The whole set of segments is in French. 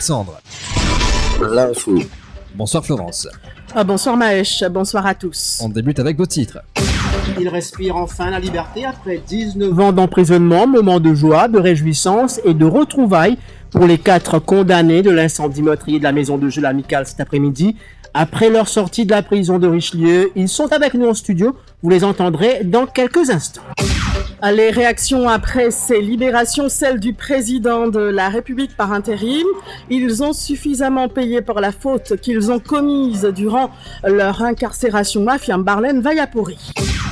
Alexandre. L'info. Bonsoir Florence. Bonsoir Maëch, bonsoir à tous. On débute avec vos titres. Il respire enfin la liberté après 19 ans d'emprisonnement, moment de joie, de réjouissance et de retrouvailles pour les 4 condamnés de l'incendie meurtrier de la maison de jeu L'Amicale cet après-midi. Après leur sortie de la prison de Richelieu, ils sont avec nous en studio, vous les entendrez dans quelques instants. Les réactions après ces libérations, celles du président de la République par intérim. Ils ont suffisamment payé pour la faute qu'ils ont commise durant leur incarcération, affirme Barlène Vayapouri.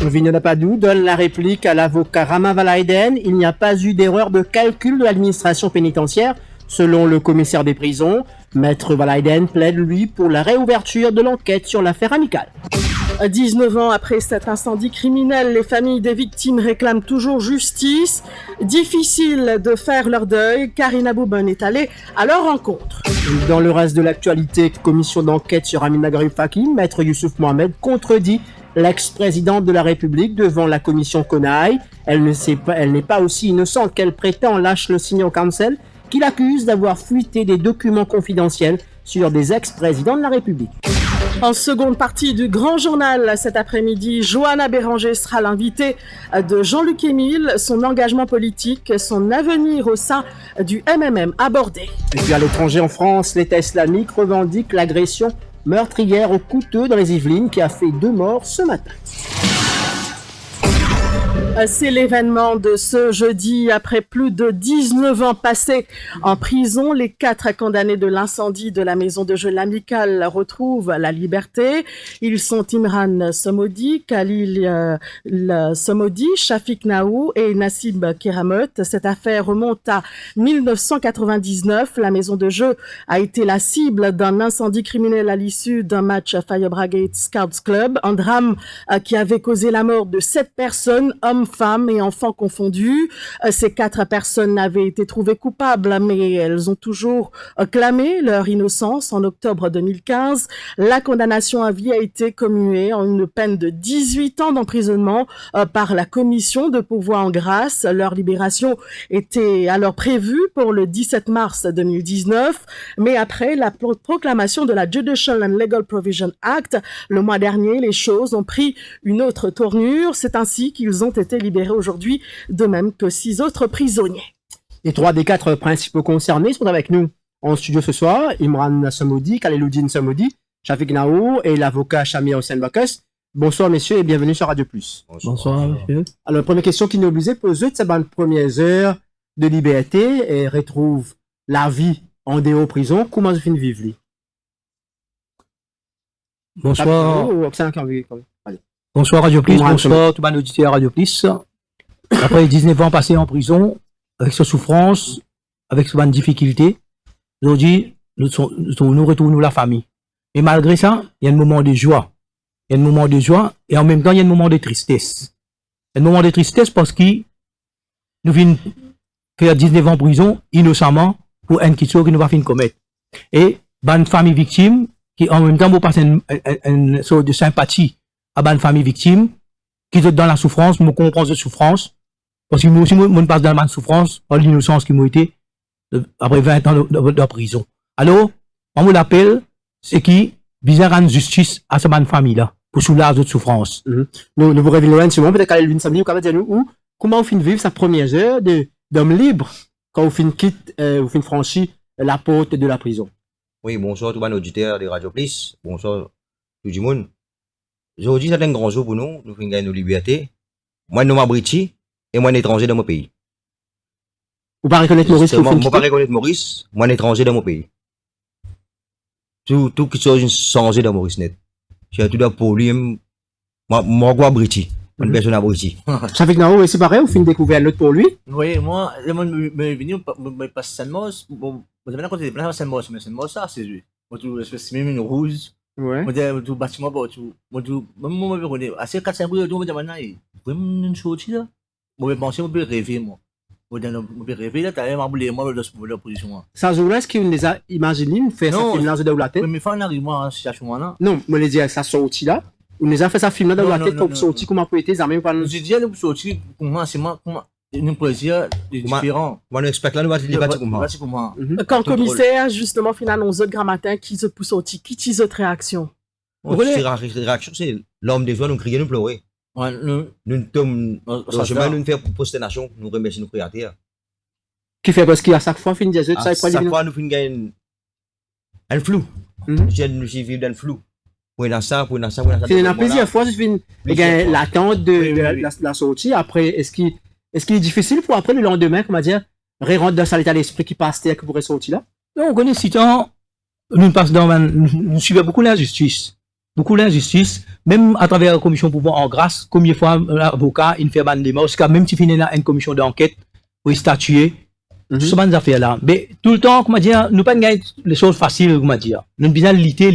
Vignola Padou donne la réplique à l'avocat Rama Valaiden. Il n'y a pas eu d'erreur de calcul de l'administration pénitentiaire, selon le commissaire des prisons. Maître Valaiden plaide, lui, pour la réouverture de l'enquête sur l'affaire Amicale. 19 ans après cet incendie criminel, les familles des victimes réclament toujours justice. Difficile de faire leur deuil, Karina Bouben est allée à leur rencontre. Dans le reste de l'actualité, commission d'enquête sur Amina Garib Fakim, Maître Youssouf Mohamed contredit l'ex-présidente de la République devant la commission Konaï. Elle n'est pas aussi innocente qu'elle prétend, lâche le Senior Counsel, qui l'accuse d'avoir fuité des documents confidentiels sur des ex-présidents de la République. En seconde partie du Grand Journal cet après-midi, Johanna Béranger sera l'invitée de Jean-Luc Émile, son engagement politique, son avenir au sein du MMM abordé. Et puis à l'étranger en France, l'État islamique revendique l'agression meurtrière au couteau dans les Yvelines qui a fait 2 morts ce matin. C'est l'événement de ce jeudi. Après plus de 19 ans passés en prison, les 4 condamnés de l'incendie de la maison de jeu L'Amicale retrouvent la liberté. Ils sont Imran Somodi, Khalil Somodi, Shafik Naou et Nassib Keramot. Cette affaire remonte à 1999. La maison de jeu a été la cible d'un incendie criminel à l'issue d'un match Fire Brigade Scouts Club. Un drame qui avait causé la mort de 7 personnes, hommes, femmes et enfants confondus. Ces 4 personnes avaient été trouvées coupables, mais elles ont toujours clamé leur innocence. En octobre 2015, la condamnation à vie a été commuée en une peine de 18 ans d'emprisonnement par la commission de pourvoi en grâce. Leur libération était alors prévue pour le 17 mars 2019, mais après la proclamation de la Judicial and Legal Provision Act, le mois dernier, les choses ont pris une autre tournure. C'est ainsi qu'ils ont été libérés aujourd'hui, de même que 6 autres prisonniers. Les 3 des 4 principaux concernés sont avec nous en studio ce soir. Imran Somodi, Khaliloudine Somodi, Shafik Naou et l'avocat Shamia Hossein Bakas. Bonsoir messieurs et bienvenue sur Radio Plus. Bonsoir monsieur. Alors première question qui nous oblige poser de ces premières heures de liberté et retrouve la vie en dehors prison. Comment vous finissez vivre lui? Bonsoir. Bonsoir Radio Plus, bonsoir tout le monde auditeur Radio Plus. Après 19 ans passés en prison, avec sa souffrance, avec sa difficulté, aujourd'hui, nous retournons la famille. Et malgré ça, il y a un moment de joie. Il y a un moment de joie et en même temps, il y a un moment de tristesse. Il y a un moment de tristesse parce que nous venons faire 19 ans en prison innocemment pour une question que nous va finir commettre. Et une famille victime qui en même temps vous passe une sorte de sympathie à une famille victime qui est dans la souffrance, nous comprenons cette souffrance, parce que nous aussi, nous passons dans la souffrance, par l'innocence qui m'a été après 20 ans de prison. Alors, on vous l'appelle, c'est qui vise à rendre justice à cette famille-là, pour soulager cette souffrance. Nous vous révélons souvent, peut-être qu'à l'une samedi, vous dire nous, comment vous finissez vivre sa première heure d'homme libre, quand vous finissez vous finissez franchir la porte de la prison. Oui, bonsoir tout le monde auditeur de Radio Plus, bonsoir tout le monde. Aujourd'hui, c'est un grand jour pour nous. Nous finissons gagner nos libertés. Moi, je suis British et moi, un étranger dans mon pays. Vous ne pouvez pas reconnaître Maurice? Je ne peux pas reconnaître Maurice. Moi, un étranger dans mon pays. Tout qui chose changé dans Maurice net. J'ai tout d'un problème. Moi, je suis British. Une personne à British. Ça fait que non, c'est pareil, vous finissez découvrir l'autre pour lui? Oui, moi, je suis venu, je passe seulement, bon, je vais côté de seulement, mais seulement ça, c'est lui. Moi, c'est même une rouge. Ouais. Moi, tout bâtiment, moi, je connais. Assez 4-5 jours, je me dis, vraiment une chose là. Moi, je pense que je peux rêver, moi. Moi, je peux rêver, là, tu as même oublié, moi, de la position. Ça, jour-là, est-ce qu'on les a imaginé, faire ça film là de la tête? Mais il arrive, moi, en situation là. Non, moi, je dis, ça sorti là. On les a fait ça film là dans la tête pour sortir comment peut être, ça même pas. Je dis, nous sortir, comment, c'est moi, comment. Une poésie différente. Moi, on expecte là, nous allons débattre comme ça. Voilà, c'est comment. Quand le commissaire, justement, finalement, aux autres grammatins qui se poussent au petit, qui tise autre réaction. On réaction, c'est l'homme des joies, nous crions, nous pleurer. Ouais, nous, Nous sommes, ça chemin, nous faire prosternation, nous remercions nos créateurs. Qui fait parce qu'à chaque fois, fin des autres, ça À est quoi chaque fois, nous finissons gagner un flou. Mhm. Nous vivons dans le flou. Pour ça, pour ça, pour ça. C'est une plusieurs fois, je finis l'attente de la sortie. Après, est-ce qu'il est difficile pour après le lendemain, comment dire, rentrer dans cet état d'esprit qui passe terre que pourrait sortir là? Non, on connaît si temps, nous suivons beaucoup l'injustice. Beaucoup l'injustice, même à travers la commission pouvoir en grâce, combien de fois l'avocat, il fait ban des morts, même si finit une commission d'enquête, pour statuer, ce ban affaires là. Mais tout le temps, comment dire, nous pas gagner les choses faciles, comment dire. Nous besoin lutter,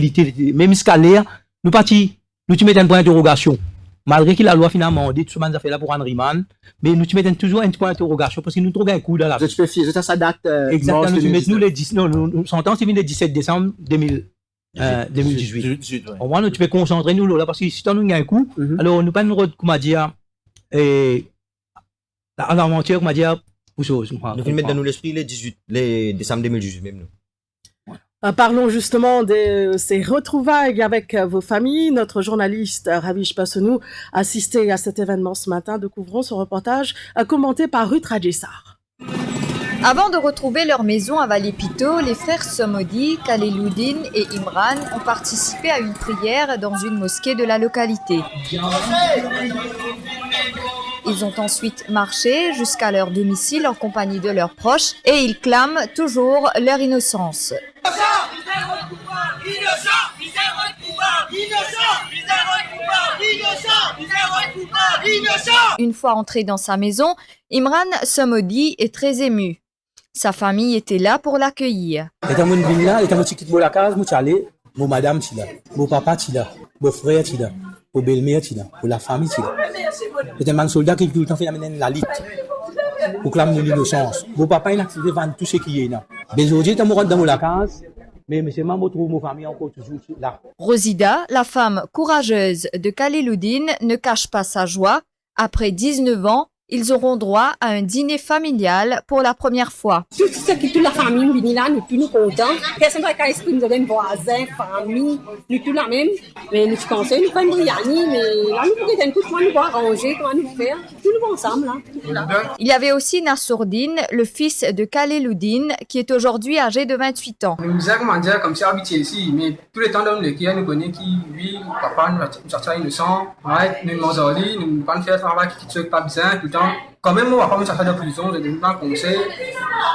même escalaire, nous partis, nous tu mettons un point d'interrogation. Malgré que la loi finalement dit ce ban affaires là pour un remand, mais nous tu mettons toujours un point d'interrogation parce que nous trouvons un coup dans la. Je te fais fier, ça date. Exactement, nous les 10, non, nous sentons c'est le 17 décembre 2018. Au moins, nous, tu peux concentrer nous là, parce que si tu as un coup, alors nous pas nous, comment dire, à l'aventure, comment dire, pour chose. Nous finissons mettre dans nous l'esprit les décembre 2018 même nous. Parlons justement de ces retrouvailles avec vos familles. Notre journaliste Ravish Passenou a assisté à cet événement ce matin. Découvrons ce reportage commenté par Ruth Radjessar. Avant de retrouver leur maison à Valépito, les frères Somodi, Kaleloudine et Imran ont participé à une prière dans une mosquée de la localité. Ils ont ensuite marché jusqu'à leur domicile en compagnie de leurs proches et ils clament toujours leur innocence. Une fois entré dans sa maison, Imran Somodi est très ému. Sa famille était là pour l'accueillir. Mon madame, mon papa, mon frère, mon belle-mère, la famille. C'est un soldat qui tout le temps fait la lutte pour clamer l'innocence. Mon papa, il a activé tout ce qui est là. Mais aujourd'hui, je suis dans la case, mais c'est ma famille encore toujours là. Rosida, la femme courageuse de Kaleloudine, ne cache pas sa joie. Après 19 ans, ils auront droit à un dîner familial pour la première fois. Toute la famille vient là, nous tous nous contents. Personne ne va nous avons voisins, famille, nous tous la même. Mais nous conseillons, nous faisons briani, mais là nous pouvons d'un coup comment nous arranger, comment nous faire. Tout le monde ensemble là. Il y avait aussi Nassourdine, le fils de Kaleloudine, qui est aujourd'hui âgé de 28 ans. Nous disons comment dire comme ça habitué ici, mais tous les temps d'homme de qui nous connaît qui lui, papa nous sortir innocent, ouais, nous manger, nous pas faire travail qui ne pas bien tout le temps. Quand même, on va pas me sortir de prison, je donne pas un conseil,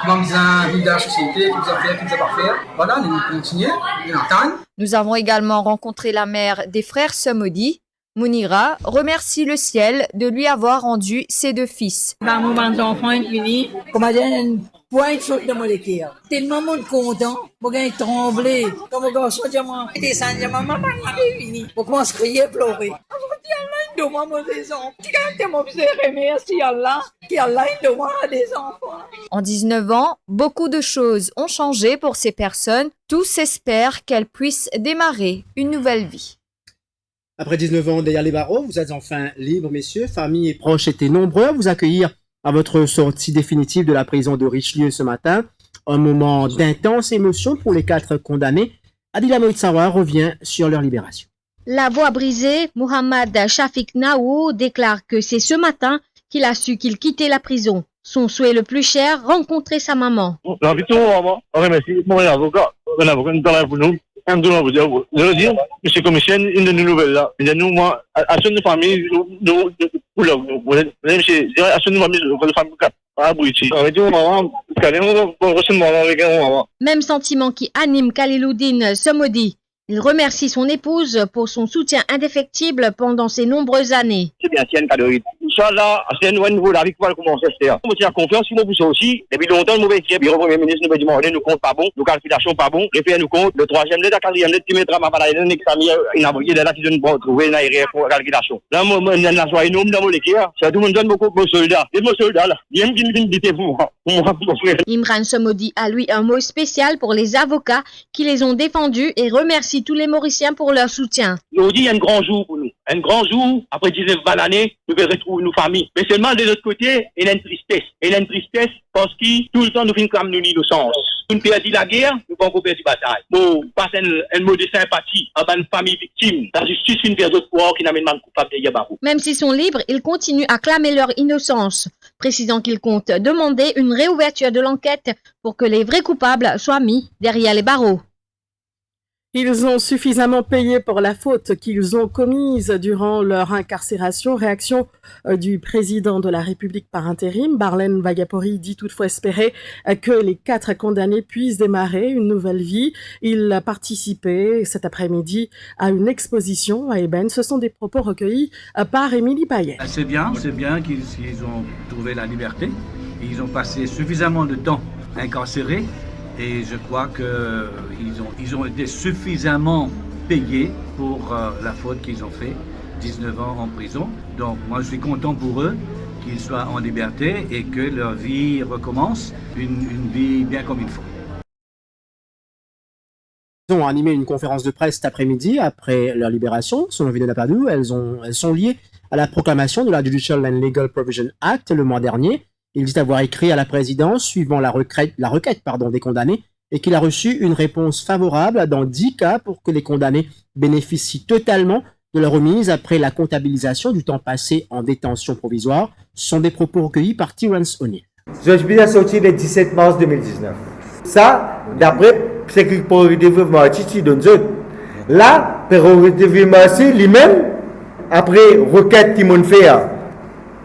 comment bien vivre dans la société, tout ça faire, tout ça pas faire. Voilà, nous continuons, nous attendons. Nous avons également rencontré la mère des frères Somodi. Mounira remercie le ciel de lui avoir rendu ses deux fils. Mon enfant est venu, comment dire, une pointe chaude de mon équerre. Tellement content, pour gagner trembler. Comme on se dit, moi, descendre, maman, est venu. Pour commencer à crier, pleurer. En 19 ans, beaucoup de choses ont changé pour ces personnes. Tous espèrent qu'elles puissent démarrer une nouvelle vie. Après 19 ans derrière les barreaux, vous êtes enfin libres, messieurs. Famille et proches étaient nombreux à vous accueillir à votre sortie définitive de la prison de Richelieu ce matin. Un moment d'intense émotion pour les 4 condamnés. Adila Moïtsawa revient sur leur libération. La voix brisée, Mohamed Shafik Naou déclare que c'est ce matin qu'il a su qu'il quittait la prison. Son souhait le plus cher, rencontrer sa maman. Je veux dire, monsieur le commissaire, une de nos nouvelles là. Nous, moi, à son famille, nous, Même sentiment qui anime Kaleloudine Somodi. Il remercie son épouse pour son soutien indéfectible pendant ces nombreuses années. C'est bien, c'est un cadeau. Inch'Allah, c'est un nouveau la vie qui va commencer à se faire. Je tiens confiance, si vous poussez aussi. Depuis longtemps, le mauvais équipe, le premier ministre nous dit, nous compte pas bon, nos calculations pas bon, les pays nous comptent, le troisième, le quatrième, le petit mettra ma valade, le famille, il a envoyé là qui donne pas trouver une aérien pour la calculation. Là, moi, on a choisi une homme dans mon équipe, ça tout le monde donne beaucoup de soldats. Et mon soldat, là, il y a une dignité pour moi. Imran Somodi a lui un mot spécial pour les avocats qui les ont défendus et remercie tous les Mauriciens pour leur soutien. Aujourd'hui, il y a un grand jour pour nous. Un grand jour, après 19 années, nous verrons retrouver nous familles. Mais seulement de l'autre côté, il y a une tristesse. Il y a une tristesse parce que tout le temps nous finissons comme nous l'innocence. Nous perdons la guerre, nous ne pouvons pas perdre la bataille. Bon, passe un mot de sympathie à une famille victime. La justice une vers d'autres pouvoirs qui n'amènent pas coupable de Yabarou. Même s'ils sont libres, ils continuent à clamer leur innocence, précisant qu'ils comptent demander une réouverture de l'enquête pour que les vrais coupables soient mis derrière les barreaux. Ils ont suffisamment payé pour la faute qu'ils ont commise durant leur incarcération. Réaction du président de la République par intérim. Barlène Vagapori dit toutefois espérer que les 4 condamnés puissent démarrer une nouvelle vie. Il a participé cet après-midi à une exposition à Eben. Ce sont des propos recueillis par Émilie Payet. C'est bien qu'ils ont trouvé la liberté. Ils ont passé suffisamment de temps incarcérés. Et je crois qu'ils ont été suffisamment payés pour la faute qu'ils ont fait, 19 ans en prison. Donc moi je suis content pour eux qu'ils soient en liberté et que leur vie recommence, une vie bien comme il faut. Elles ont animé une conférence de presse cet après-midi après leur libération. Selon Vidal Napadou, elles sont liées à la proclamation de la Judicial and Legal Provision Act le mois dernier. Il dit avoir écrit à la présidence suivant la requête des condamnés et qu'il a reçu une réponse favorable dans 10 cas pour que les condamnés bénéficient totalement de leur remise après la comptabilisation du temps passé en détention provisoire. Ce sont des propos recueillis par Terence O'Neill. Judge Bill a sorti le 17 mars 2019. Ça, d'après ce que pour le développement Titi Donzot, là, pour le développement lui-même, après requête qui m'ont fait,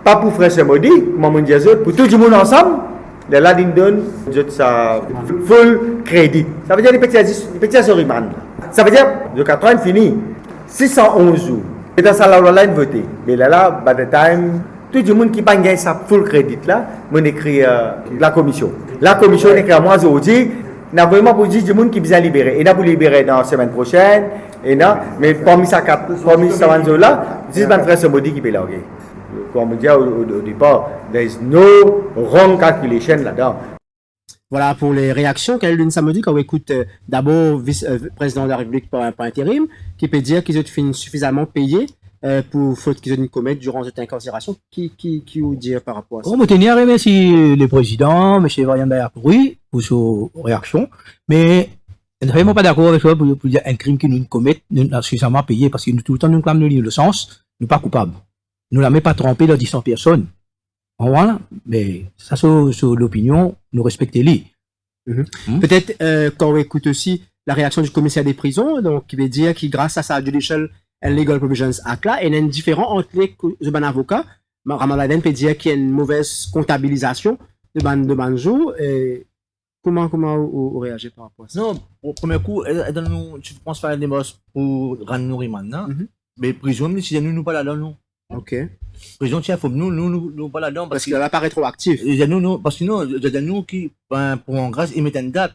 pas pour Frère Semodi, maman Diazot, pour tout le monde ensemble, là, ils donnent ça full crédit. Ça veut dire les petits assoriman. Ça veut dire, de 4 ans, fini. 611 jours. Et dans ça, là, ils voté. Mais là, by the time, tout le monde qui n'a pas gagné sa full crédit là, on écrit la commission. La commission écrit à moi aujourd'hui, n'a vraiment pour dire du monde qui vient libérer. Et n'a pour libérer dans la semaine prochaine. Et n'a, mais parmi ça, là, 10 Frère Semodi qui peut l'arguer. Comme on dit au départ, there is no wrong calculation là-dedans. Voilà pour les réactions. Khalil Samedi, quand on écoute d'abord vice-président de la République par intérim, qui peut dire qu'ils ont fini suffisamment payés pour faute qu'ils ont commettre durant cette incarcération. Qui vous dire par rapport à ça? On me tenir à remercier le président, M. Varian Bayapouri, pour ses réactions, mais je ne suis vraiment pas d'accord avec toi pour dire un crime que nous commettons, nous avons suffisamment payé parce que nous, tout le temps nous clamons le sens, nous ne sommes pas coupables. Nous ne l'avons pas trompé dans 100 personnes. Voilà. Mais ça, sur l'opinion, nous respectons-les. Peut-être quand on écoute aussi la réaction du commissaire des prisons, donc qui veut dire que grâce à sa Judicial and Legal Provisions Act là, il y a un différent entre les avocats. Ramadan peut dire qu'il y a une mauvaise comptabilisation de banjo. Comment vous réagissez par rapport à ça? Non, au premier coup, tu penses faire des bosses pour rendre nous maintenant. Mais prison, si nous pas là-dedans, nous. Ok. Prison, tiens, faut nous pas là-dedans. Parce qu'il va pas rétroactif. Parce que non, il y a nous qui, pour en grâce, ils mettent une date.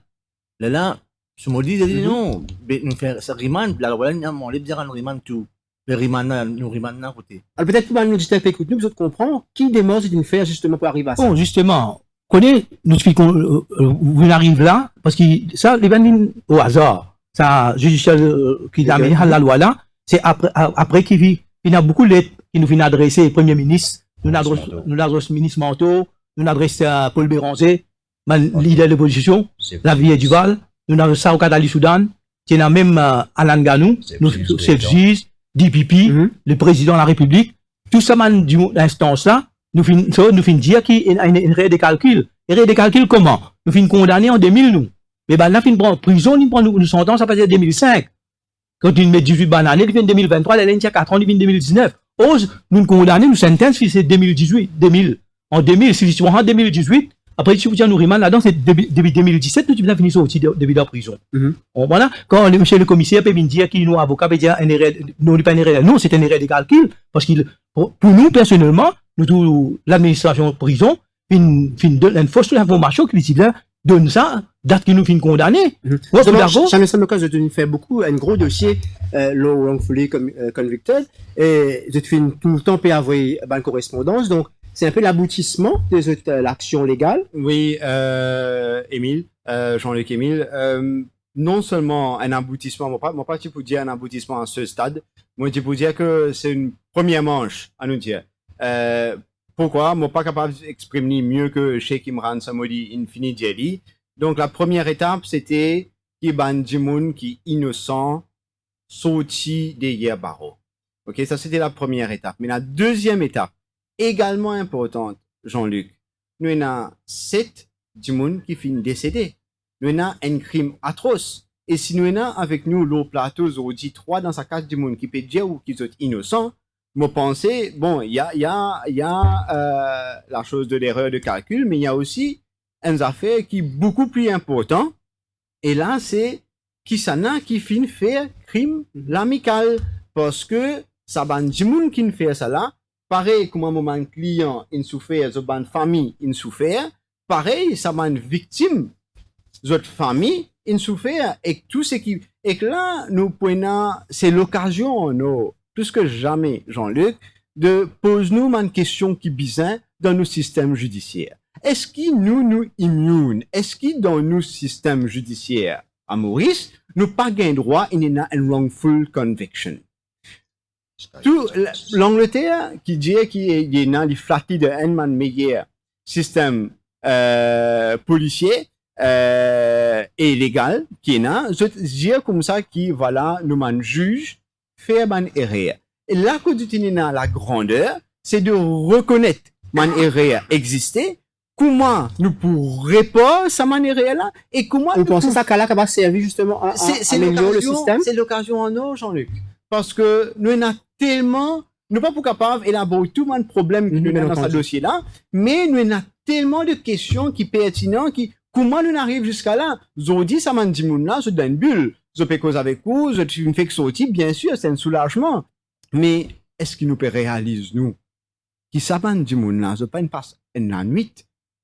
Là, ce mot dit, il dit non, mais nous faire ça remand, là, voilà, on les dire un remand tout. Le remand, nous remand à côté. Alors peut-être que nous disons écoute, nous, vous comprendre qui démontre d'une faire justement pour arriver à ça. Bon, justement, connaît, vous arrivez là, parce que ça, les bandes au hasard, ça, judiciaire, qui a mis la loi là, c'est après qu'il vit. Il y a beaucoup de lettres qui nous viennent adresser au Premier ministre, nous adressons au ministre Manteau, nous adressons à Paul Béranger, leader de l'opposition, la Vieille Duval, nous adressons ça au Kadali Soudan, qui est même Alan Ganou, nous juge, DPP, le président de la République, tout ça, l'instance là, nous finissons dire qu'il y a une règle de calcul. Et règle de calcul comment? Nous finissons condamner en 2000, nous. Mais là, nous finissons prison, nous prenons une sentence à partir de 2005. Quand il met 18 bananes, il vient 2023, il y a 4 ans, il vient 2019. Ose, nous condamnons, nous sentence, c'est 2018, 2000. En 2000, si tu en 2018, après, si vous nous rimane là-dedans, c'est depuis 2017, nous devons finir aussi depuis la prison. Voilà. Quand monsieur le commissaire peut me dire qu'il nous avocat peut dire un erreur, non, pas une erreur, non, c'est une erreur de calcul, parce que pour nous, personnellement, nous, l'administration de prison, une fausse information qui dit là, donne ça, date que nous finissons condamner. Jamais ça me cause de faire beaucoup, un gros dossier, low wrongfully convicted, et je finis tout le temps peut avoir une correspondance, donc c'est un peu l'aboutissement de l'action légale. Oui, Émile, Jean-Luc Émile, non seulement un aboutissement, moi pas tu peux dire un aboutissement à ce stade, moi tu peux dire que c'est une première manche à nous dire. Pourquoi? Moi, pas capable d'exprimer mieux que Cheikh Imran Samodi Infini Djeli. Donc, la première étape, c'était qui ban Jimoun qui innocent sorti des barreaux. Ok, ça c'était la première étape. Mais la deuxième étape, également importante, Jean-Luc, nous avons 7 Jimoun qui finissent décédés. Nous avons un crime atroce. Et si nous avons avec nous le plateau aujourd'hui 3 dans sa case Jimoun qui peut dire ou qui sont innocents, moi pensais, bon, il y a la chose de l'erreur de calcul, mais il y a aussi une affaire qui est beaucoup plus importante. Et là, c'est qui s'en a qui finit faire crime l'amical. Parce que ça ban du monde qui fait ça là. Pareil, comme un moment client, il souffert, ça ban famille, il souffert. Pareil, ça ban victime, notre famille, il souffert. Et tout ce qui, et que là, nous prenons, c'est l'occasion, nous, plus que jamais, Jean-Luc, de poser nous une question qui bizarre dans nos systèmes judiciaires. Est-ce que nous immunes? Est-ce que dans nos systèmes judiciaires à Maurice, nous pas gain droit à une wrongful conviction? Tout l'Angleterre qui dit qu'il y a des flattis de un meilleur système policier et légal qui est là, je dis comme ça qui voilà nous man juge faire man erreur. Et là que tu tenais la grandeur, c'est de reconnaître man erreur exister. Comment nous pourrions pas ça man erreur là et comment vous pensez ça qu'elle va servir justement à améliorer le système? C'est l'occasion en or, Jean-Luc. Parce que nous avons tellement, nous pas pour capable d'élaborer tout le problème que nous avons dans ce dossier-là, mais nous avons tellement de questions qui pertinentes, qui, comment nous arrivons jusqu'à là? Aujourd'hui, ça m'a dit, là, je donne une bulle. Je peux causer avec vous, je me fais sortir, bien sûr, c'est un soulagement. Mais, est-ce qu'il nous peut réaliser, nous, qui ça m'a dit, là, je peux passer une nuit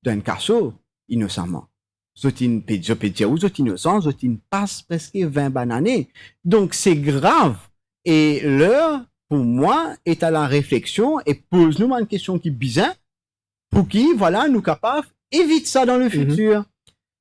d'un casseau, innocemment. Je peux dire, vous êtes innocent, je passe presque 20 bananes. Donc, c'est grave. Et l'heure, pour moi, est à la réflexion et pose-nous une question qui est bizarre pour qui, voilà, nous capables éviter ça dans le futur.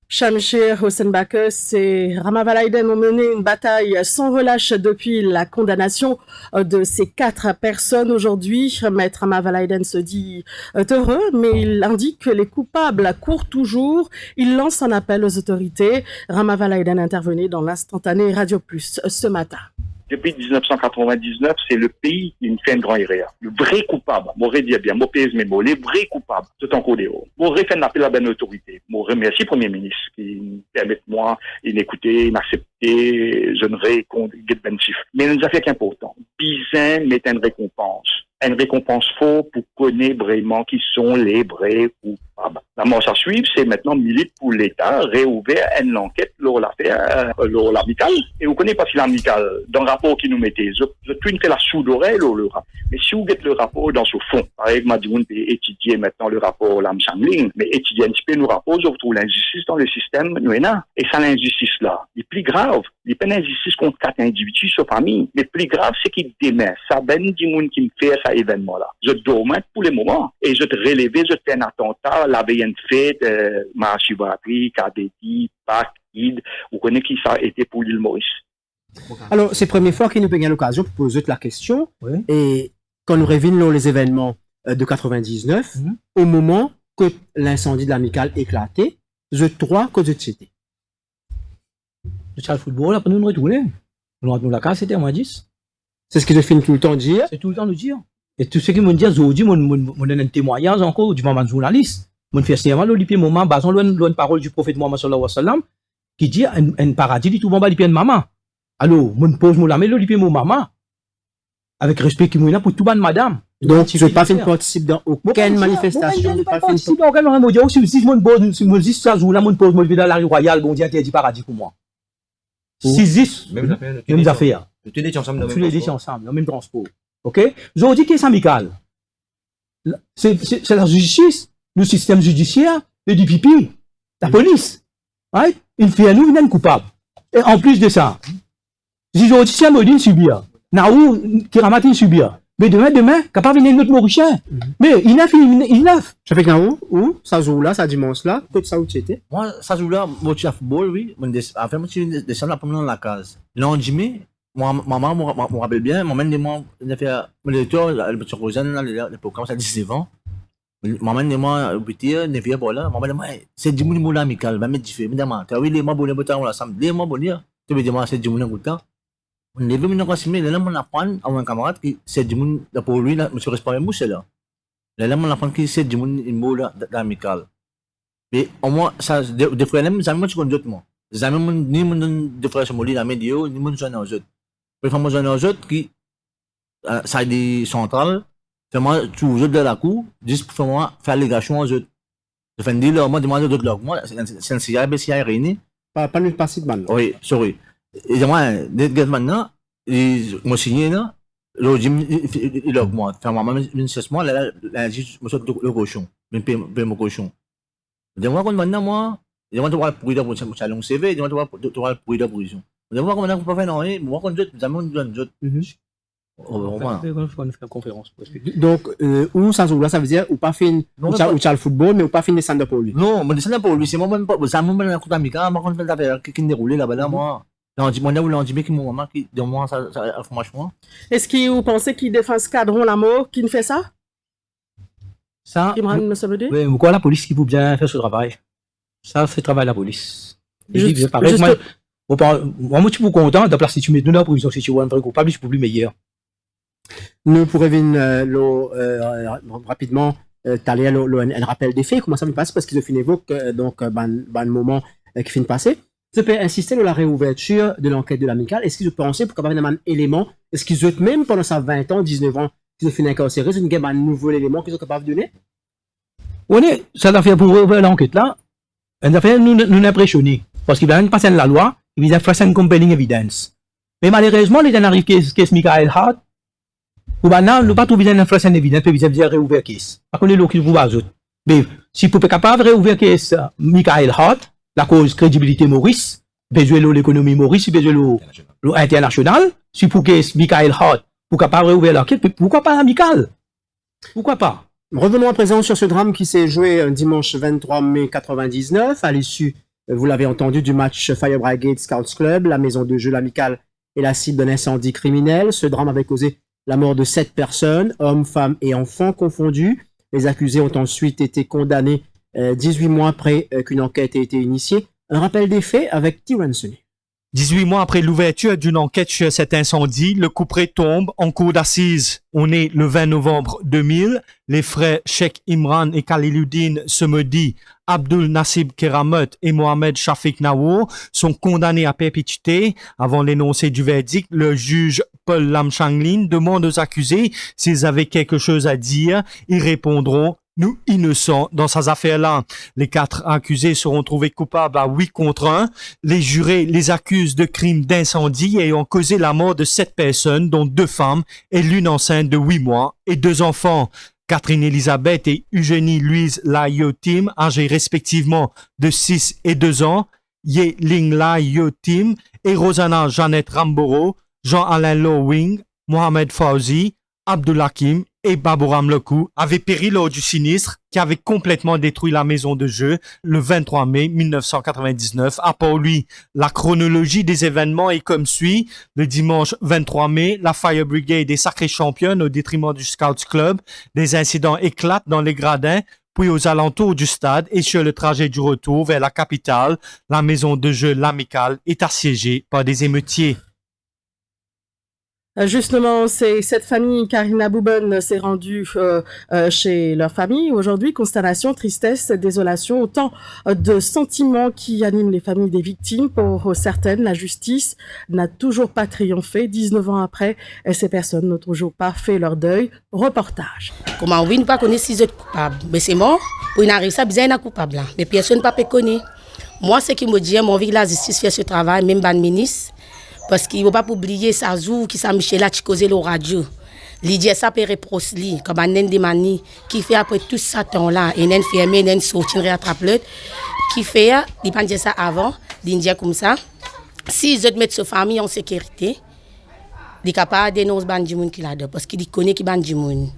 Shamshir Hossenbacher, c'est Ramavalaiden ont mené une bataille sans relâche depuis la condamnation de ces 4 personnes aujourd'hui. Maître Ramavalaiden se dit heureux, mais il indique que les coupables courent toujours. Il lance un appel aux autorités. Ramavalaiden intervenait dans l'instantané Radio Plus ce matin. Depuis 1999, c'est le pays qui fait une grande erreur. Le vrai coupable, je dis bien, je pèse mes mots, les vrais coupables, c'est encore des hauts. Je fais un appel à la bonne autorité. Je remercie le Premier ministre qui me permet de moi, d'écouter, d'accepter, je ne réponds pas de chiffre. Mais une affaire qui est importante. Bizin met une récompense faux pour connaître vraiment qui sont les vrais coupables. La marche à suivre, c'est maintenant milite pour l'État, réouvert une enquête sur l'affaire, sur l'amical. Et vous connaissez pas si l'amical, dans le rapport qui nous mettait, je fait la sous-oreille, le rapport. Mais si vous mettez le rapport dans ce fond, par exemple, m'a dit, on peut étudier maintenant le rapport Lam Changling, mais étudier un petit peu nos rapports, je retrouve l'injustice dans le système, nous et là. Et ça, l'injustice là, il est plus grave. Il n'est pas une injustice contre 4 individus, sur famille. Mais plus grave, c'est qu'il démet. Ça, ben, du monde qui me fait ça événement là. Je dormais pour les moments. Et je te relevais, je te fais un attentat, la veille une fête, Mahashivratri, Kadeti, Pâques, Eid. Vous connaissez qui ça a été pour l'île Maurice? Alors, c'est la première fois qu'il nous paye l'occasion pour poser la question. Oui. Et quand nous revenons les événements de 99, au moment que l'incendie de l'amicale éclatait, je crois que c'était. Le football, après nous retourner. Nous la casse, c'était moins 10. C'est ce que je finis tout le temps de dire. C'est tout le temps de dire. Et tout ce qui me dit, aujourd'hui, mon donne un témoignage encore du moment journaliste. Mon fait serment, l'olipier moment, basant l'une parole du prophète Mohammed sallallahu alayhi wa sallam, qui dit un paradis, dit tout bon, l'olipier de maman. Alors, mon pose mon la l'olipier mon maman. Avec respect qui m'a pour tout ban madame. Donc, je ne pas faire participer dans aucune manifestation. Je ne pas participer dans aucune manifestation. Si mon dis ça jour là, mon pose mon dans la rue royale, bon Dieu interdit paradis pour moi. 6-10, même affaires. Tous les ensemble, dans le même transport. Ok? Je vous dis que c'est amical. C'est la justice, le système judiciaire, le DPP, la police. Right? Il fait à nous une coupable. Et en plus de ça, si je dis que Modine subir, Naou qui ramatin subir. Mais demain, capable de venir notre Mauricien. Mais il a fini, il a. Ça fait quand où ça joue là, ça dimanche là, tout ça où tu étais? Moi, ça joue là, moi, tu as football, oui. Enfin, moi, tu descends là pendant la case. L'endemain, maman, me rappelle bien, maman, il a fait, le tour, le petit Rosanne, le programme, ça a 19 ans. Maman, au petit, ne vient pas là. Maman, c'est du monde amical, va mettre du feu. Madame, tu as vu les mots bonnes, on l'assemble, les mots bonnes, tu veux dire, c'est du monde goûtant. On est venu nous renseigner, là, on apprend à un camarade qui, c'est du monde, pour lui, là, monsieur Respect Mousse, là. Là, on apprend que c'est du monde amical. Mais au moins, ça, des fois, même, ça me dit qu'on moi. Jamais, ni mon de frères Somali, la médio, ni mon jeune aux autres. Puis, moi, jeune aux autres qui, ça dit central, fais-moi, tu aux autres de la cour, juste pour moi, faire l'allégation aux autres. Je fais dire, moi, demander aux autres, là, moi, c'est un CIA, BCA, réuni. Pas une partie de man. Oui, sorry. Et moi, dès maintenant, moi, signé, là, il augmente. Enfin, moi, même, une 16 mois, là, je me suis dit, le cochon, je paye mon cochon. Dis-moi, quand maintenant, moi, dis-moi, tu vas pour le pour ça long CV, dis-moi, tu vas pour le prison. Dis-moi, comment on peut faire non, moi, quand je dis, on va faire une conférence. Donc, où ça joue là, ça veut dire, ou pas fin, ou tu as le football, mais ou pas fin descendre pour lui. Non, mais descendre pour lui, c'est moi, même pas, ça m'a même un coup d'amical, moi, quand je fais l'affaire, qui déroule là-bas, là, moi. Non, dis-moi, là où l'on dit, mais qui mon maman, qui, de moi, ça, franchement. Est-ce que vous pensez qu'il défend ce cadron la mort, qui ne fait ça? Ça, oui, pourquoi la police qui peut bien faire ce travail? Ça, c'est le travail de la police. Juste, pareil, moi, je suis content de placer, tu mets dans la prison, si tu vois un vrai coupable, je peux plus meilleur. Nous pourrions venir rapidement, t'aller un rappel des faits, comment ça me passe, parce qu'ils ont fini évoque, donc, ban moment qui finit de passer. Je peux insister sur la réouverture de l'enquête de l'amicale. Est-ce qu'ils ont pensé pour avoir un élément? Est-ce qu'ils ont même pendant ça 20 ans, 19 ans, qu'ils ont fini incarcérés, c'est un nouveau élément qu'ils sont capables de donner? Oui, ça a fait pour ouvrir l'enquête là. Ça a fait nous impressionner. Parce qu'il va y passer la loi, il va y faire une compelling evidence. Mais malheureusement, les gens arrivent qu'est-ce Michael Hart. Ou maintenant, nous pas trouver une inflation évidente, puis ils vont réouvrir caisse. Par contre, les lois qui vous basent. Mais si vous êtes capable de réouvrir caisse Michael Hart, la cause crédibilité Maurice, besoin de l'économie Maurice, besoin de l'international, si pour caisse Michael Hart, vous capable de réouvrir l'enquête, pourquoi pas amical? Pourquoi pas? Revenons à présent sur ce drame qui s'est joué un dimanche 23 mai 99, à l'issue, vous l'avez entendu, du match Fire Brigade Scouts Club. La maison de jeu l'amicale est la cible d'un incendie criminel. Ce drame avait causé la mort de 7 personnes, hommes, femmes et enfants confondus. Les accusés ont ensuite été condamnés 18 mois après qu'une enquête ait été initiée. Un rappel des faits avec T. Ransoney. 18 mois après l'ouverture d'une enquête sur cet incendie, le couperet tombe en cour d'assises. On est le 20 novembre 2000. Les frères Sheikh Imran et Khaliluddin Semedi, Abdul Nassib Keramet et Mohamed Shafik Nawo sont condamnés à perpétuité. Avant l'énoncé du verdict, le juge Paul Lam-Changlin demande aux accusés s'ils avaient quelque chose à dire. Ils répondront nous innocents dans ces affaires-là. Les 4 accusés seront trouvés coupables à 8 contre 1. Les jurés les accusent de crimes d'incendie ayant causé la mort de 7 personnes, dont 2 femmes et l'une enceinte de 8 mois et 2 enfants. Catherine Elisabeth et Eugénie Louise Layotim, âgées respectivement de 6 et 2 ans, Ye Ling Layotim et Rosanna Jeannette Ramboro, Jean-Alain Lowing, Mohamed Fauzi, Abdulhakim et Babouram Lekou avaient péri lors du sinistre qui avait complètement détruit la maison de jeu le 23 mai 1999. À part lui, la chronologie des événements est comme suit. Le dimanche 23 mai, la Fire Brigade est sacrée championne au détriment du Scouts Club. Des incidents éclatent dans les gradins, puis aux alentours du stade et sur le trajet du retour vers la capitale. La maison de jeu l'amicale est assiégée par des émeutiers. Justement, c'est cette famille, Karina Bouben, s'est rendue chez leur famille. Aujourd'hui, consternation, tristesse, désolation, autant de sentiments qui animent les familles des victimes. Pour certaines, la justice n'a toujours pas triomphé. 19 ans après, ces personnes n'ont toujours pas fait leur deuil. Reportage. Comment oui, ne pas connaître si êtes coupable. Mais c'est mort. Pour une arrive ça, bien un coupable. Mais personne ne peut pas connaître. Moi, ce qui me dit, mon vie, la justice fait ce travail, même ban ministre. Parce qu'il ne faut pas oublier ça qui s'est Michel qui causait le radio. L'idée ça peut reprocher comme un des mani qui fait après tout ce temps-là et n'en fermé n'en sortir rattraper qui fait il pas dire ça avant d'India comme ça. Si ils mettent sa famille en sécurité, il est capable de dénoncer ban du monde qui là-dedans parce qu'il connaît qui ban du monde.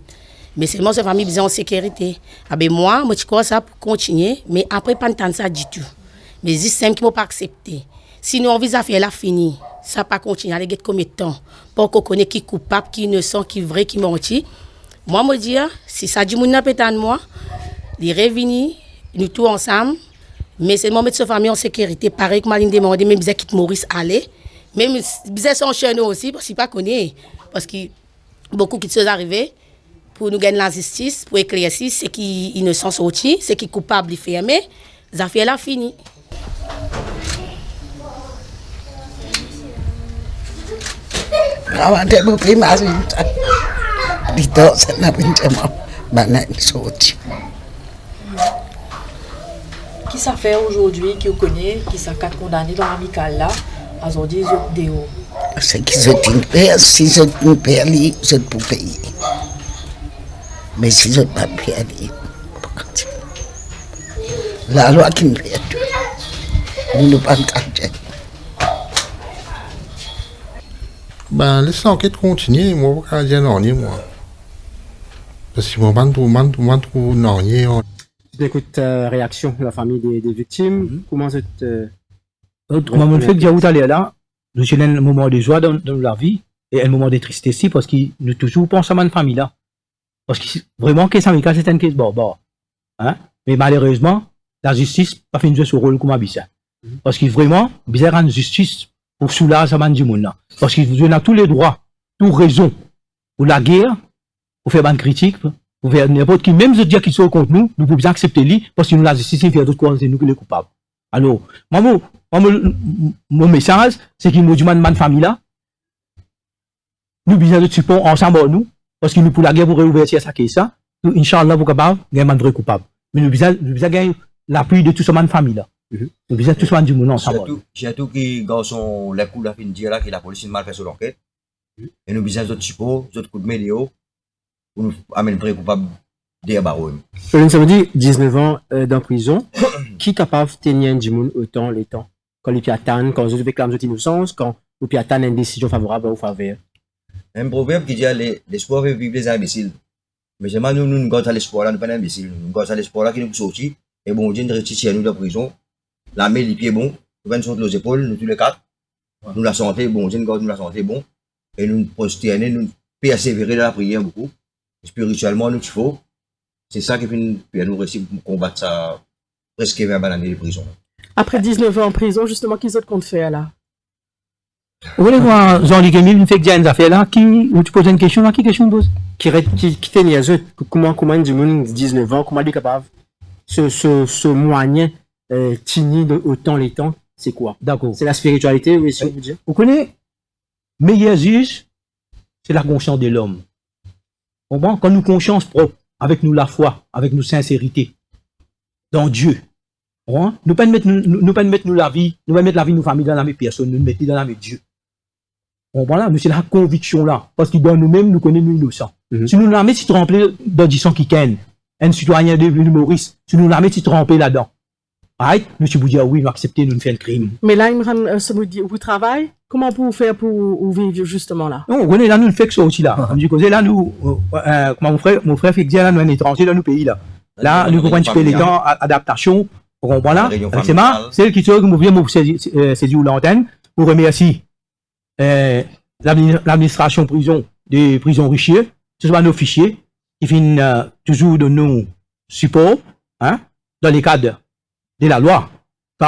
Mais seulement sa famille besoin en sécurité. Ah ben moi je crois ça pour continuer mais après pas entendre ça du tout. Mais c'est simple qui m'a pas accepté. Sinon on vise à faire la fini. ça pas continuer à get combien de temps pour qu'on connaisse qui est coupable, qui innocent, qui est vrai, qui menti. Moi me dire si ça dit mon n'a pétan moi, les revenir nous tous ensemble, mais c'est le moment de se famille en sécurité pareil que Maline demandé même bizarre quitte Maurice aller, même bizarre son chez nous aussi parce qu'il pas connaît parce que beaucoup de choses arrivées pour nous gagner la justice, pour éclaircir c'est qui innocent sorti, c'est qui coupable fermé, les affaires là fini. Awak tak boleh masih di tak sana pencema banyak sorti. Qui ça fait aujourd'hui, qui vous connaît, qui ça quatre condamné dans l'amical là, aujourd'hui ils ont des hauts. C'est qu'ils ont une paix, si ils ont une paix, ils ont pour payer. Mais si ils n'ont pas payer, la loi qui nous paye, nous ne pas engager. Ben, laisse l'enquête continuer, moi, pas dire non, ni moi. Parce que moi, non, ni on. Écoute, réaction de la famille des victimes. Comment vous Comment on fait que j'ai allé là, nous avons un moment de joie dans la vie et un moment de tristesse aussi parce que nous toujours pensons à une famille là. Parce que vraiment, que ça c'est un cas bon. Hein? Mais malheureusement, la justice n'a pas fait jouer ce rôle comme ça. Parce que vraiment, bizarre une justice pour soulager du monde là. Parce que vous avez tous les droits, toutes raisons pour la guerre, pour faire une critique, pour faire n'importe qui, même si dire qu'ils sont contre nous, nous pouvons accepter lui parce que nous la justice fait d'autres causes, c'est nous qui les coupables. Alors, mon message, c'est qu'il nous dit de famille là, nous besoin de support ensemble nous, parce que nous pour la guerre pour réouvrir ça qui est ça, nous Inch'Allah vous capable gagner un vrai coupable. Mais nous besoin gagner l'appui de tout ce monde famille là. Nous besoin tout ce monde du monde ensemble. Surtout qui garçon la cour la fin dire là que la police mal fait sur l'enquête. Et nous besoin d'autres support, d'autres coups de médio pour nous amener vrai coupable des barreaux. Ça veut dire 19 ans dans prison, qui est capable de tenir du monde autant les temps? Quand les piatanes, quand vous réclament votre innocence, quand vous piatanes une décision favorable à vous faveur. Un proverbe qui dit l'espoir fait vivre les imbéciles. Mais seulement nous ne gardons l'espoir là, nous pas imbéciles. Nous gardons l'espoir là qui nous sortit. Et bon, Dieu nous retire à nous de prison. La main, les pieds bons, nous venons sur nos épaules, nous tous les quatre. Nous la santé, bon, Dieu nous garde nous la santé, bon. Et nous prosterner, nous persévérer dans la prière beaucoup. Spirituellement, nous faut. C'est ça qui fait nous réussir pour combattre ça presque 20 années de prison. Après 19 ans en prison, justement, qu'est-ce que compte faire là? Vous voulez voir Jean-Luc Emile, une fait que une affaire là, où tu poses une question là, qui question pose? Qui fait les autres, comment du monde 19 ans, comment il est capable ce moyen tini de autant les temps, c'est quoi? D'accord. C'est la spiritualité, oui, si vous dites. Vous connaissez, meilleur juge, c'est la conscience de l'homme. Bon, quand nous conscience propre, avec nous la foi, avec nous sincérité, dans Dieu, bon, nous pas mettre nous la vie, nous pas mettre la vie de nos familles dans la même personne, nous mettre dans la même Dieu. Bon, voilà, mais c'est la conviction là, parce que dans nous-mêmes, nous connaissons nous innocents. Si nous la mettons, si trempé dans du sang qui ken, un citoyen de Maurice, si nous la mettons, si trempé là-dedans. Right? Nous, si vous dites, oui, nous acceptons, nous faire le crime. Mais là, Imran, vous travaillez, comment vous faire pour vivre justement là? Non, on est là, nous le fait ça aussi là. Comme je disais, là, nous, mon frère fait dire là, nous, on est étrangers dans nos pays là. Là, nous comprenons les temps, adaptation, on comprend là. C'est marrant, c'est qui sont, vous venez, c'est du l'antenne, vous remercie, l'administration prison, des prisons Richier, ce sont nos fichiers, qui viennent toujours de nous support, hein, dans les cadres de la loi.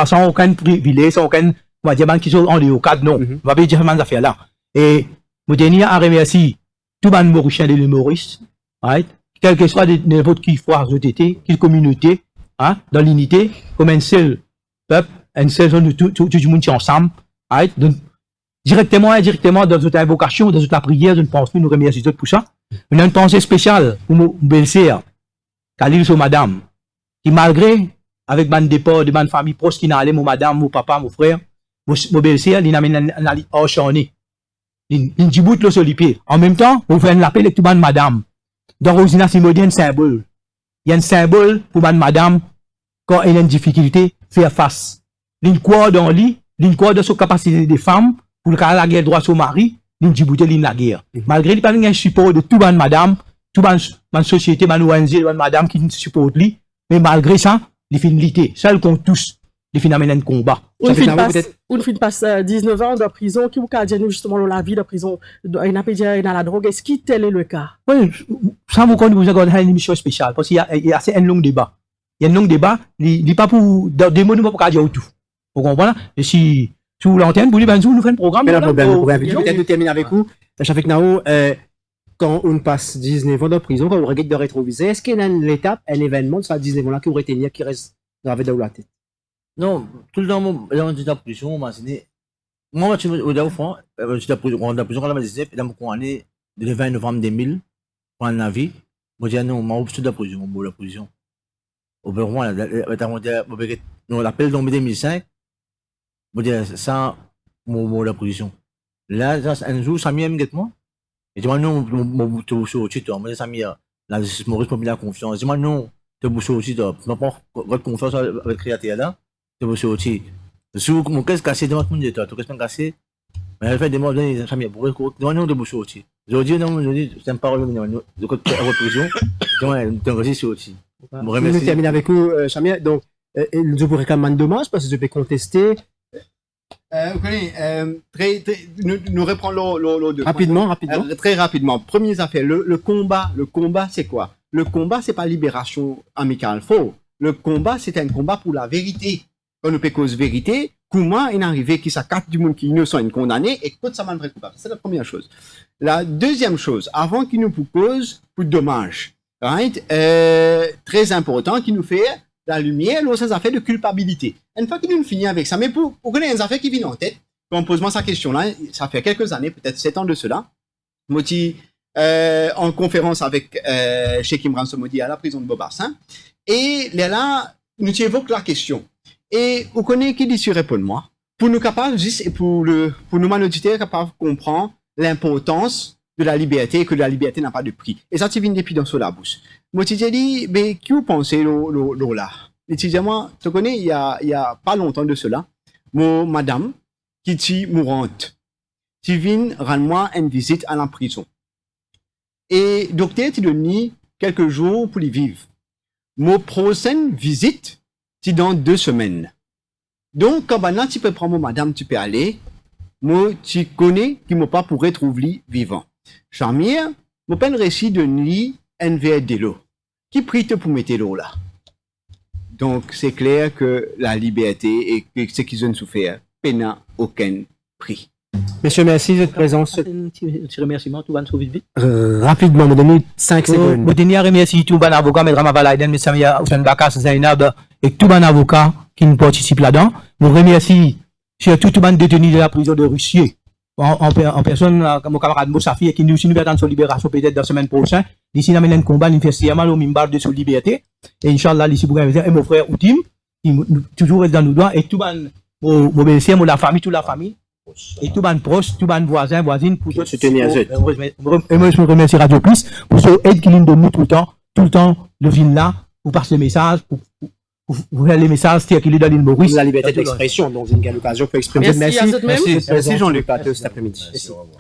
Sans aucun privilège, sans aucun, on va dire, qui sont en au cadre, non. On va pas dire ces affaires là. Et, je tenir à remercier tout le monde Mauricien de Maurice, right? Quel que soit n'importe qui foire de été, quelle communauté, hein, dans l'unité, comme un seul peuple, un seul zone, tout le monde ensemble, right? Donc, directement et indirectement, dans notre invocation, dans notre prière, je ne pense plus nous remercier pour ça. On a une pensée spéciale pour mon belle-sœur, Khalil sur madame, qui malgré, avec ban départ de ban famille proche qui n'a allé, mon madame, mon papa, mon frère, mon belle-sœur, il n'a pas enchanté. Il dit bout le sur les pieds. En même temps, on fait l'appel avec tout ban madame. Dans Rosina Simodi, il y a un symbole. Il y a un symbole pour ban madame, quand elle a une difficulté, faire face. L'une croit dans lui, l'une croit dans sa capacité de femme, pour le cas la guerre droit sur mari, l'une dit bouter l'une la guerre. Malgré qu'il n'y a pas un support de tout ban madame, tout ban société, ban ONG, ban madame qui supporte lui, mais malgré ça, les finalités, celles qu'on tous. les phénomènes de combat. Une Ça fait fille là, passe, peut-être- une fille passe 19 ans de prison, qui vous a dit nous justement dans la vie de prison, il n'a pas dit dans la drogue. Est-ce que tel est le cas? Oui, ça vous connaissez, vous avez une émission spéciale, parce qu'il y a assez un long débat. Il y a un long débat, il n'est pas pour, des mots, nous ne pouvons pas dire tout. Vous comprenez? Et si, sous l'antenne, vous dites, nous faisons un programme. Mais là, voilà, problème, pour- peut-être nous terminer avec vous. Shafik Nao, quand on passe 19 ans de prison, quand on regarde de rétroviseur, est-ce qu'il y a une étape, un événement de ces 19 ans-là qui aurait été qui reste gravé dans la tête? Non, tout le temps, moi, j'étais en prison, moi, c'est moi, je suis au fond, j'étais en prison quand j'avais 19, et dans mon année, le 20 novembre 2000, pour un avis, moi, j'ai dit non, moi, je suis de la prison, moi, la prison. Au Berroin, l'appel de 2005, moi, j'ai ça, moi, la prison. Là, un jour, ça m'y aime, moi. Et dis-moi non, tu bouches au titre, moi, ça m'y a, la justice Maurice m'a mis la confiance. Dis-moi non, tu bouches au titre, je n'ai pas votre confiance avec le créateur là. Tu bouches au titre. Si mon caisse cassé, devant tout le monde, tu caisse cassé. Mais elle fait des mots, ça m'y a bourré, dis-moi non, tu bouches au titre. Je dis non, je dis, c'est un parole, de quoi tu es en prison, dis-moi, tu es resté au titre. Je termine avec vous, Chamia. Donc, nous pourrions quand même dommage parce que je peux contester. Nous reprenons l'eau de Rapidement. Très rapidement. Première affaire, le combat, c'est quoi? Le combat, c'est pas libération amicale, faux. Le combat, c'est un combat pour la vérité. Quand nous cause vérité, comment il est arrivé qu'il s'accarte du monde qui est innocent et condamné et que ça m'a vrai coupable. C'est la première chose. La deuxième chose, avant qu'il nous cause pour dommage, right? Très important, qui nous fait la lumière sur ces affaires de culpabilité. Une fois que nous finissons avec ça, mais pour connaître les affaires qui viennent en tête, quand on pose-moi cette question-là, ça fait quelques années, peut-être 7 ans de cela, moi, en conférence avec Cheikh Imran Somodi à la prison de Bobassin, et là, nous évoquons la question. Et vous connaissez qui dit sur répondre-moi, pour nous capables, juste, pour nous manoditaires capables de comprendre l'importance de la liberté et que la liberté n'a pas de prix. Et ça, tu viens depuis dans la bouche. Moi, tu dit, mais qui vous pensez là? Et tu dis, moi, tu connais, il y a pas longtemps de cela, mon madame, qui est mourante, tu viens rendre-moi une visite à la prison. Et docteur, tu donnes quelques jours pour y vivre. Mon prochaine visite, c'est dans 2 semaines. Donc, quand maintenant tu peux prendre mon madame, tu peux aller. Moi, tu connais qui m'a pas pourrait trouver vivant. Charmier, mon peine récit de lit NVR de l'eau. Qui prie pour mettre l'eau là? Donc, c'est clair que la liberté et que ce qu'ils ont souffert, n'a aucun prix. Messieurs, merci de votre présence. Un petit remerciement, tout va nous vite. Rapidement, me donner 5 secondes. Je tiens à remercier tout bon avocat, M. Ramavalaiden, M. Samia Hussein Bakas, Zainab, et tout bon avocat qui nous participe là-dedans. Je remercie surtout tout bon détenu de la prison de Russie. En personne, mon camarade Moussafi, qui nous aussi nous attend sur libération peut-être dans la semaine prochaine. D'ici, nous avons un combat, nous faisons sciemment au mimbar de sur liberté. Et Inch'Allah, ici, pour et mon frère Outim, qui toujours reste dans nos doigts, et tout bon, mon belle-sœur, la famille, toute la famille. Et tout ban proche, tout ban voisin, voisine, pour se tenir à Z. Et moi, je me remercie Radio Plus pour ce aide qui nous donne tout le temps, le vin là, pour passer le message, pour faire les messages, c'est qu'il est dans l'île Maurice. La liberté d'expression, donc une belle occasion pour exprimer. Merci Merci Jean-Luc, cet après-midi. Merci, au revoir.